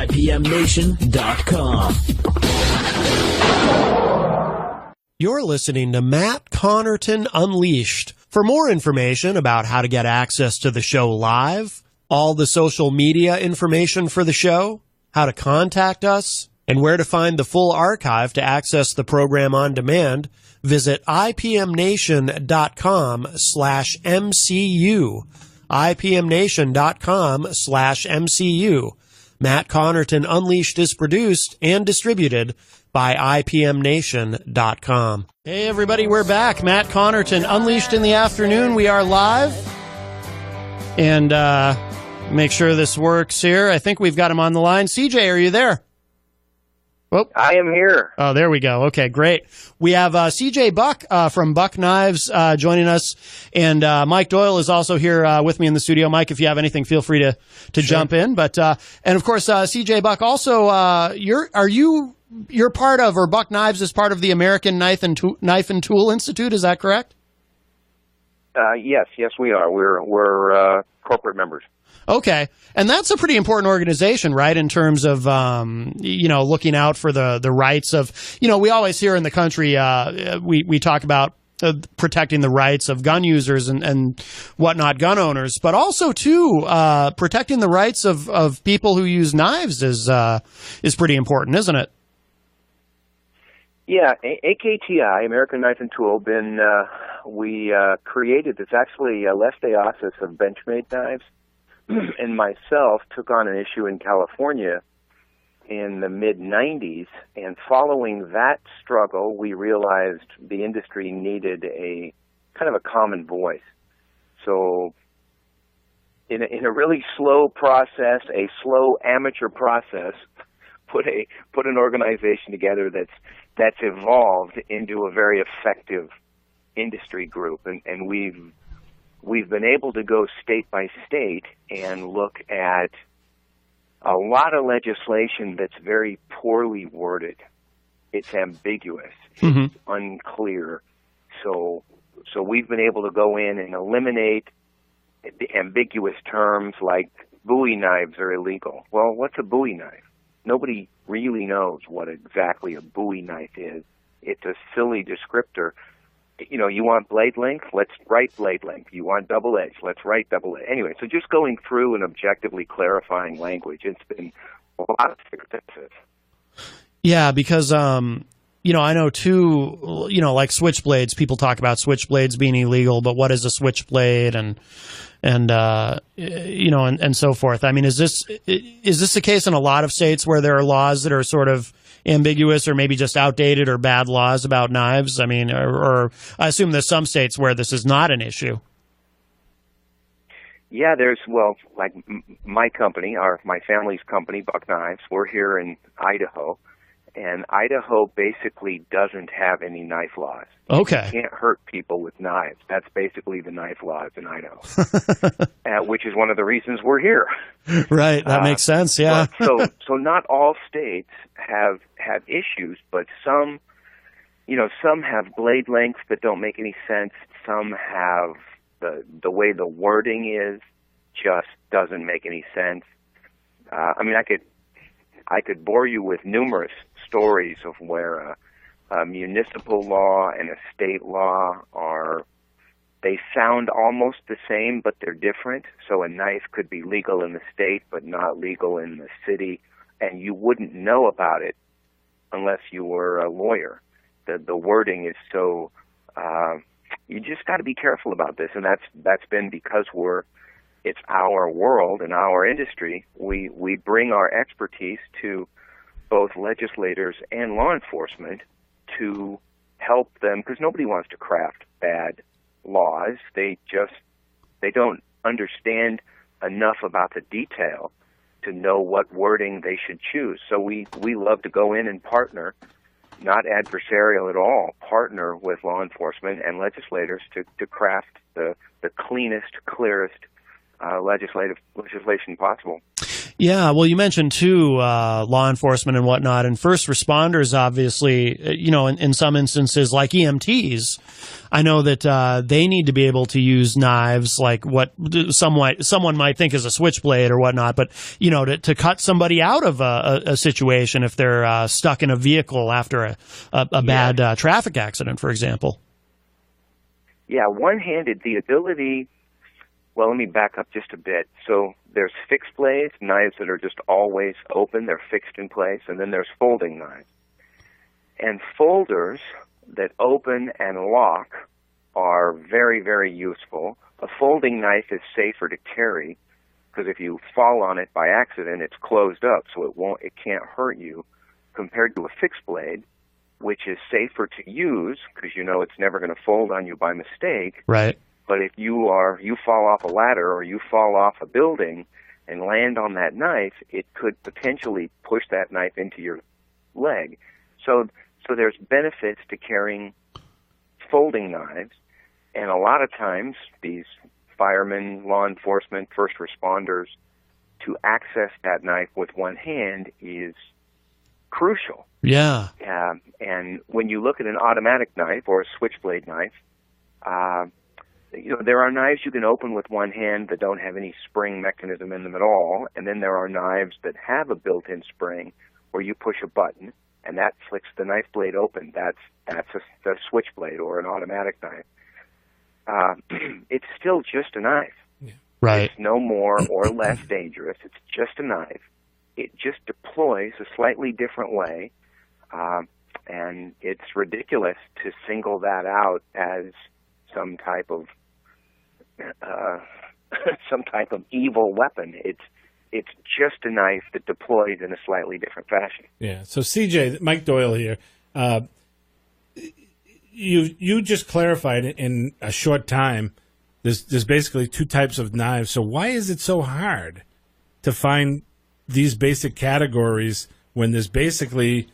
IPMNation.com. You're listening to Matt Connarton Unleashed. For more information about how to get access to the show live, all the social media information for the show, how to contact us, and where to find the full archive to access the program on demand, visit IPMNation.com/MCU. IPMNation.com/MCU. Matt Connarton Unleashed is produced and distributed by IPMNation.com. Hey everybody, we're back. Matt Connarton Unleashed in the afternoon. We are live. And make sure this works here. I think we've got him on the line. CJ, are you there? Oh. I am here. Oh, there we go. Okay, great. We have CJ Buck from Buck Knives joining us, and Mike Doyle is also here with me in the studio. Mike, if you have anything, feel free to sure. Jump in. But and of course, CJ Buck also you're part of, or Buck Knives is part of the American Knife and Tool Institute. Is that correct? Yes, we are. We're corporate members. Okay. And that's a pretty important organization, right, in terms of, looking out for the rights of, we always hear in the country, we talk about protecting the rights of gun users and whatnot, gun owners, but also, too, protecting the rights of people who use knives is pretty important, isn't it? Yeah, AKTI, American Knife and Tool, we created this, actually, Les Deasis of Benchmade Knives. And myself took on an issue in California in the mid-'90s, and following that struggle, we realized the industry needed a kind of a common voice. So in a really slow process, a slow amateur process, put an organization together that's evolved into a very effective industry group, and we've been able to go state by state and look at a lot of legislation that's very poorly worded. It's ambiguous. Mm-hmm. It's unclear. So we've been able to go in and eliminate the ambiguous terms like Bowie knives are illegal. Well, what's a Bowie knife? Nobody really knows what exactly a Bowie knife is. It's a silly descriptor. You want blade length? Let's write blade length. You want double edge? Let's write double edge. Anyway, so just going through and objectively clarifying language, it's been a lot of successes. Yeah, because, I know too, like switchblades, people talk about switchblades being illegal, but what is a switchblade and so forth. I mean, is this the case in a lot of states where there are laws that are sort of ambiguous or maybe just outdated or bad laws about knives? I mean, or I assume there's some states where this is not an issue. Yeah, like my company, my family's company, Buck Knives, we're here in Idaho, and Idaho basically doesn't have any knife laws. Okay. You can't hurt people with knives. That's basically the knife laws in Idaho, which is one of the reasons we're here. Right, that makes sense, yeah. So not all states have issues, but some have blade lengths that don't make any sense. Some have the way the wording is just doesn't make any sense. I could bore you with numerous stories of where a municipal law and a state law they sound almost the same, but they're different. So a knife could be legal in the state, but not legal in the city, and you wouldn't know about it unless you were a lawyer. The wording is so, you just got to be careful about this, and that's been because it's our world and our industry. We bring our expertise to both legislators and law enforcement to help them, because nobody wants to craft bad laws. They don't understand enough about the detail to know what wording they should choose. So we love to go in and partner, not adversarial at all, partner with law enforcement and legislators to craft the cleanest, clearest legislation possible. Yeah, well, you mentioned too, law enforcement and whatnot, and first responders. Obviously, in some instances, like EMTs, I know that they need to be able to use knives, like what someone might think is a switchblade or whatnot, but to cut somebody out of a situation if they're stuck in a vehicle after a bad traffic accident, for example. Yeah, one-handed, the ability. Well, let me back up just a bit. So there's fixed blades, knives that are just always open, they're fixed in place, and then there's folding knives. And folders that open and lock are very, very useful. A folding knife is safer to carry because if you fall on it by accident, it's closed up, so it can't hurt you, compared to a fixed blade, which is safer to use because it's never going to fold on you by mistake. Right. But if you fall off a ladder or you fall off a building and land on that knife, it could potentially push that knife into your leg. So there's benefits to carrying folding knives, and a lot of times these firemen, law enforcement, first responders, to access that knife with one hand is crucial. Yeah. And when you look at an automatic knife or a switchblade knife, there are knives you can open with one hand that don't have any spring mechanism in them at all, and then there are knives that have a built-in spring where you push a button and that flicks the knife blade open. That's a switchblade or an automatic knife. It's still just a knife. Yeah. Right. It's no more or less dangerous. It's just a knife. It just deploys a slightly different way, and it's ridiculous to single that out as some type of evil weapon. It's just a knife that deploys in a slightly different fashion. Yeah. So CJ, Mike Doyle here. You just clarified in a short time. There's basically two types of knives. So why is it so hard to find these basic categories when there's basically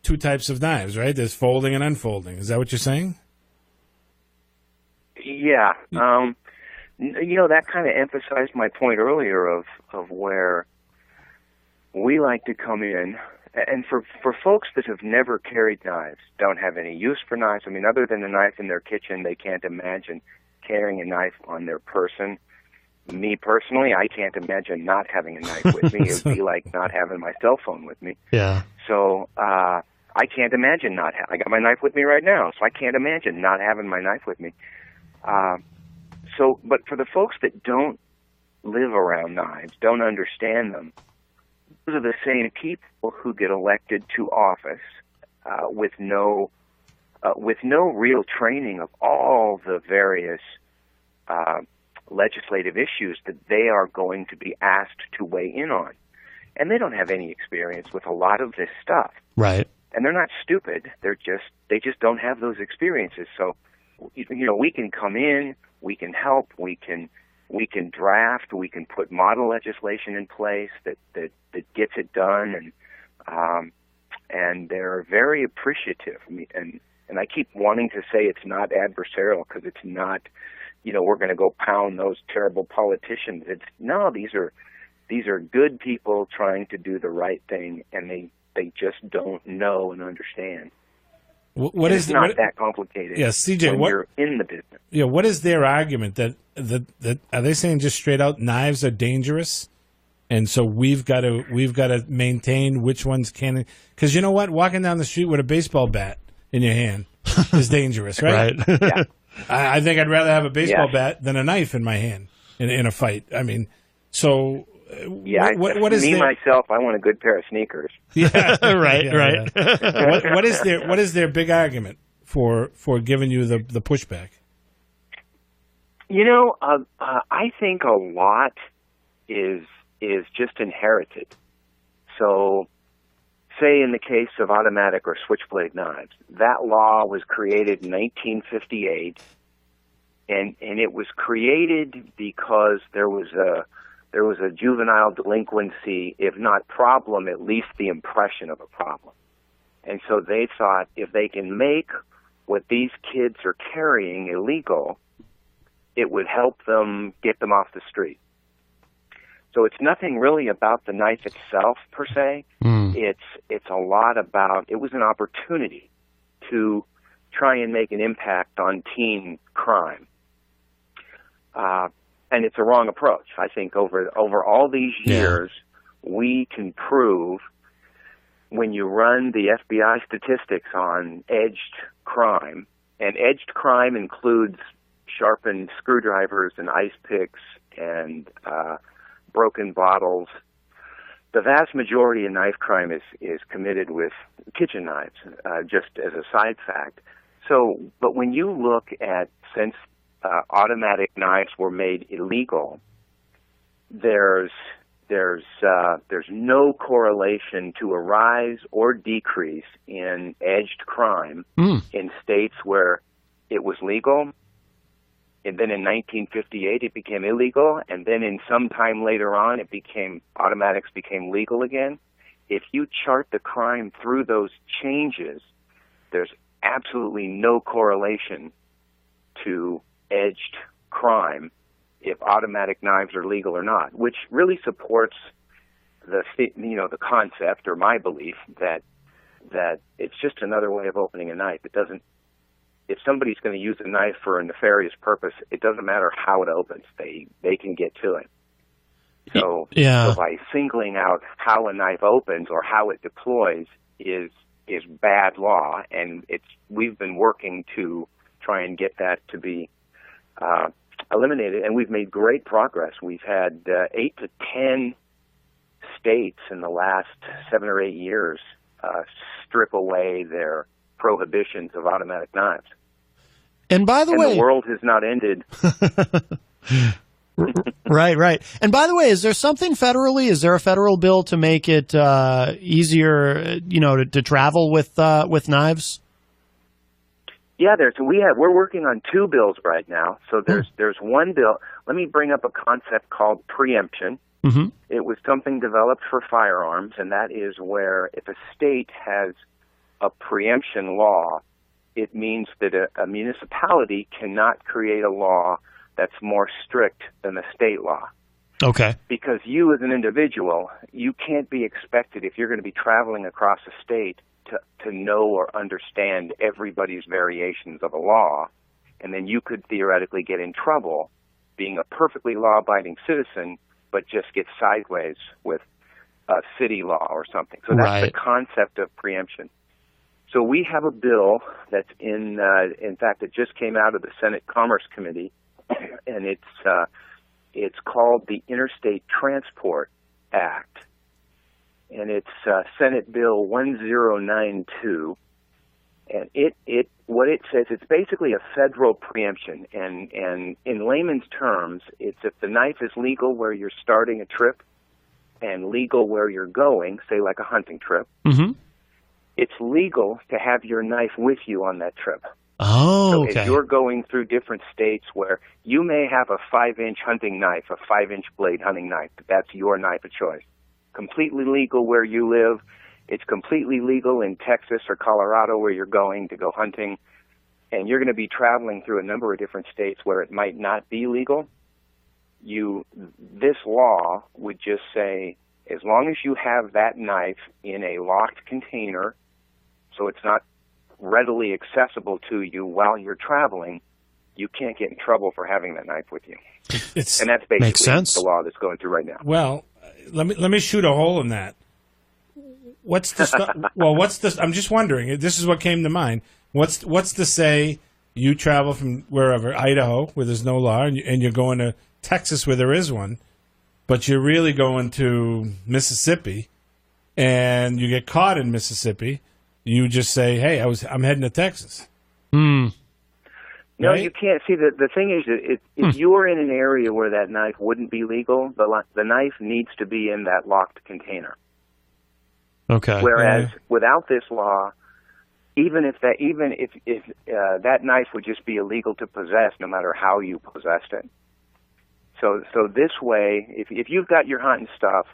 two types of knives, right? There's folding and unfolding. Is that what you're saying? Yeah. That kind of emphasized my point earlier of where we like to come in. And for folks that have never carried knives, don't have any use for knives, other than a knife in their kitchen, they can't imagine carrying a knife on their person. Me personally, I can't imagine not having a knife with me. It would be like not having my cell phone with me. Yeah. So I can't imagine I got my knife with me right now, so I can't imagine not having my knife with me. But for the folks that don't live around knives, don't understand them, those are the same people who get elected to office with no real training of all the various legislative issues that they are going to be asked to weigh in on. And they don't have any experience with a lot of this stuff. Right. And they're not stupid. They just don't have those experiences. So, we can come in, we can help, we can draft, we can put model legislation in place that gets it done, and they're very appreciative. And I keep wanting to say it's not adversarial because it's not, we're going to go pound those terrible politicians. These are good people trying to do the right thing, and they just don't know and understand. It's not that complicated. Yeah, CJ, when you're in the business. Yeah, what is their argument that are they saying just straight out knives are dangerous, and so we've got to maintain which ones can? Because you know what, walking down the street with a baseball bat in your hand is dangerous, right? Right. Yeah. I think I'd rather have a baseball bat than a knife in my hand in a fight. So. Yeah, what is myself, I want a good pair of sneakers. Yeah, right. Yeah. What is their big argument for giving you the pushback? I think a lot is just inherited. So, say in the case of automatic or switchblade knives, that law was created in 1958, and it was created because there was a juvenile delinquency, if not problem, at least the impression of a problem. And so they thought if they can make what these kids are carrying illegal, it would help them get them off the street. So it's nothing really about the knife itself per se. It's a lot about, it was an opportunity to try and make an impact on teen crime. And it's a wrong approach. I think over all these years, we can prove when you run the FBI statistics on edged crime, and edged crime includes sharpened screwdrivers and ice picks and broken bottles. The vast majority of knife crime is committed with kitchen knives, just as a side fact. So, but when you look at, since automatic knives were made illegal, there's no correlation to a rise or decrease in edged crime in states where it was legal. And then in 1958, it became illegal. And then in some time later on, automatics became legal again. If you chart the crime through those changes, there's absolutely no correlation to edged crime if automatic knives are legal or not, which really supports the concept, or my belief, that it's just another way of opening a knife. It doesn't. If somebody's going to use a knife for a nefarious purpose, it doesn't matter how it opens; they can get to it. So by singling out how a knife opens or how it deploys is bad law, and we've been working to try and get that to be eliminated, and we've made great progress. We've had 8 to 10 states in the last 7 or 8 years strip away their prohibitions of automatic knives. And by the way, the world has not ended. Right. And by the way, is there something federally? Is there a federal bill to make it easier, to travel with knives? Yeah, we're working on 2 bills right now. So there's one bill. Let me bring up a concept called preemption. Mm-hmm. It was something developed for firearms, and that is where if a state has a preemption law, it means that a municipality cannot create a law that's more strict than the state law. Okay. Because you as an individual, you can't be expected, if you're going to be traveling across a state, to know or understand everybody's variations of a law, and then you could theoretically get in trouble being a perfectly law-abiding citizen, but just get sideways with a city law or something. So that's the concept of preemption. So we have a bill that's in fact, it just came out of the Senate Commerce Committee, and it's called the Interstate Transport Act. And it's Senate Bill 1092, and what it says, it's basically a federal preemption, and in layman's terms, it's if the knife is legal where you're starting a trip and legal where you're going, say like a hunting trip, it's legal to have your knife with you on that trip. Oh, so if you're going through different states where you may have a 5-inch hunting knife, a 5-inch blade hunting knife, but that's your knife of choice. Completely legal where you live. It's completely legal in Texas or Colorado where you're going to go hunting. And you're going to be traveling through a number of different states where it might not be legal. This law would just say, as long as you have that knife in a locked container, so it's not readily accessible to you while you're traveling, you can't get in trouble for having that knife with you. And that's basically the law that's going through right now. Well, let me shoot a hole in that. What's the I'm just wondering. This is what came to mind. What's to say you travel from wherever, Idaho, where there's no law, and you're going to Texas where there is one, but you're really going to Mississippi, and you get caught in Mississippi. You just say, "Hey, I'm heading to Texas." No, right? You can't. See, the thing is, if you're in an area where that knife wouldn't be legal, the knife needs to be in that locked container. Okay. Whereas without this law, even if that knife would just be illegal to possess, no matter how you possessed it. So this way, if you've got your hunting stuff,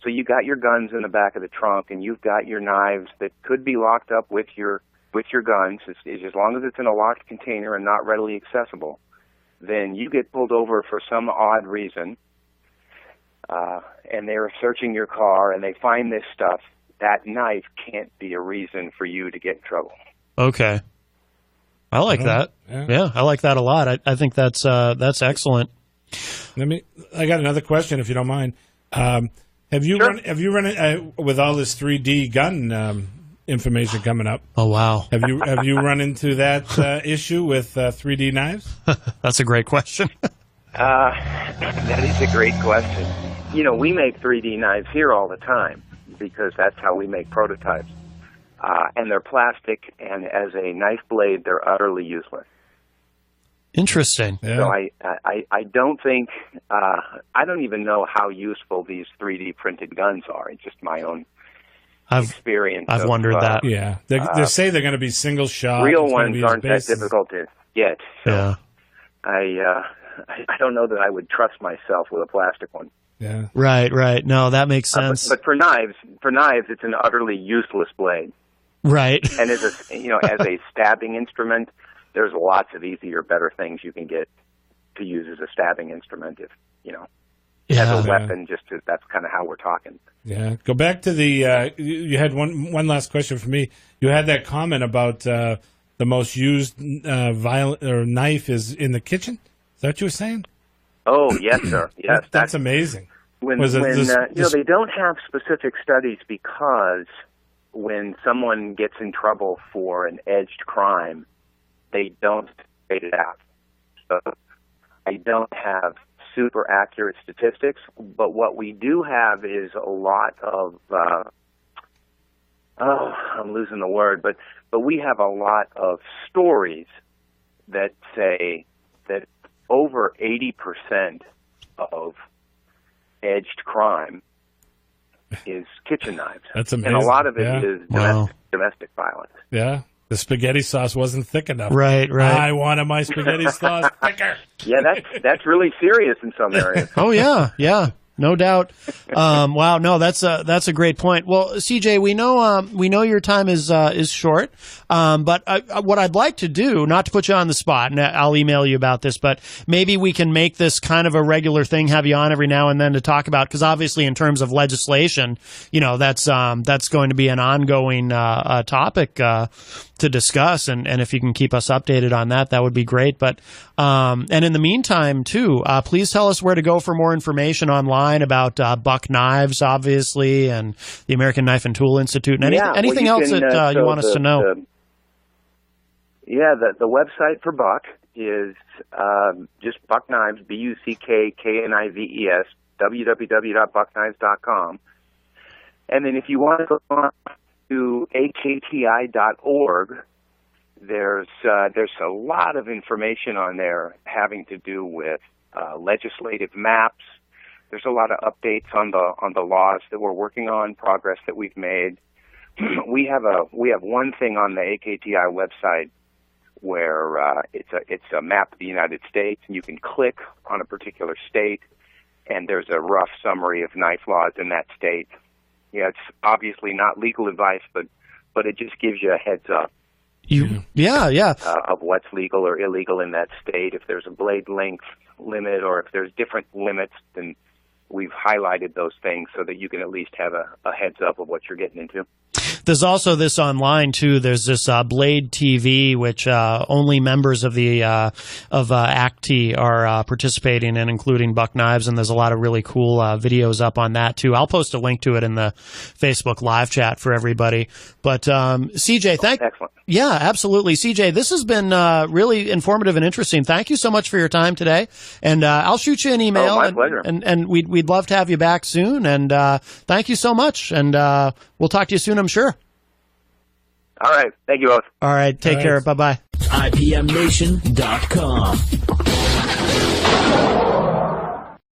so you got your guns in the back of the trunk, and you've got your knives that could be locked up with your guns, as long as it's in a locked container and not readily accessible, then you get pulled over for some odd reason. and they're searching your car and they find this stuff, that knife can't be a reason for you to get in trouble. Okay. I like that. Yeah, I like that a lot. I think that's excellent. I got another question, if you don't mind. Have you run with all this 3D gun information coming up? Oh wow! Have you run into that issue with 3D knives? That's a great question. That is a great question. You know, we make 3D knives here all the time because that's how we make prototypes. And they're plastic, and as a knife blade, they're utterly useless. Interesting. Yeah. So I don't think, I don't even know how useful these 3D printed guns are. It's just my own experience. I've wondered that. Yeah. They say they're going to be single shot. Real ones aren't that difficult to get. So yeah. I don't know that I would trust myself with a plastic one. Yeah. Right. No, that makes sense. But for knives, it's an utterly useless blade. Right. And as a stabbing instrument, there's lots of easier, better things you can get to use as a stabbing instrument if, as a weapon, that's kind of how we're talking. Yeah. Go back to the, you had one last question for me. You had that comment about the most used violent or knife is in the kitchen. Is that what you were saying? Oh, yes, sir. Yes. That's amazing. When they don't have specific studies because when someone gets in trouble for an edged crime, they don't state it out. So I don't have super accurate statistics, but what we do have is a lot of, I'm losing the word, but we have a lot of stories that say that over 80% of edged crime is kitchen knives. That's amazing. And a lot of it is domestic violence. Yeah. The spaghetti sauce wasn't thick enough. Right. I wanted my spaghetti sauce thicker. Yeah, that's really serious in some areas. Oh, yeah. No doubt. Wow, no, that's a great point. Well, CJ, we know your time is short. But what I'd like to do, not to put you on the spot, and I'll email you about this, but maybe we can make this kind of a regular thing, have you on every now and then to talk about, because obviously in terms of legislation, that's going to be an ongoing topic to discuss, and if you can keep us updated on that, that would be great. But and in the meantime, too, please tell us where to go for more information online about Buck Knives, obviously, and the American Knife and Tool Institute, and anything else that you want us to know. The website for Buck is just Buck Knives, BUCKKNIVES, www.buckknives.com. And then if you want to go on to akti.org, there's a lot of information on there having to do with legislative maps. There's a lot of updates on the laws that we're working on, progress that we've made. We have one thing on the AKTI website where it's a map of the United States, and you can click on a particular state, and there's a rough summary of knife laws in that state. Yeah, it's obviously not legal advice, but it just gives you a heads up. Of what's legal or illegal in that state. If there's a blade length limit or if there's different limits, then we've highlighted those things so that you can at least have a heads up of what you're getting into. There's also this online too. There's this Blade TV, which only members of the ACT are participating in, including Buck Knives, and there's a lot of really cool videos up on that too. I'll post a link to it in the Facebook live chat for everybody. But CJ, excellent. Yeah, absolutely, CJ. This has been really informative and interesting. Thank you so much for your time today, and I'll shoot you an email. My pleasure. And we'd love to have you back soon. And thank you so much. And we'll talk to you soon, I'm sure. All right. Thank you both. All right. Take care. Bye-bye. IPMNation.com.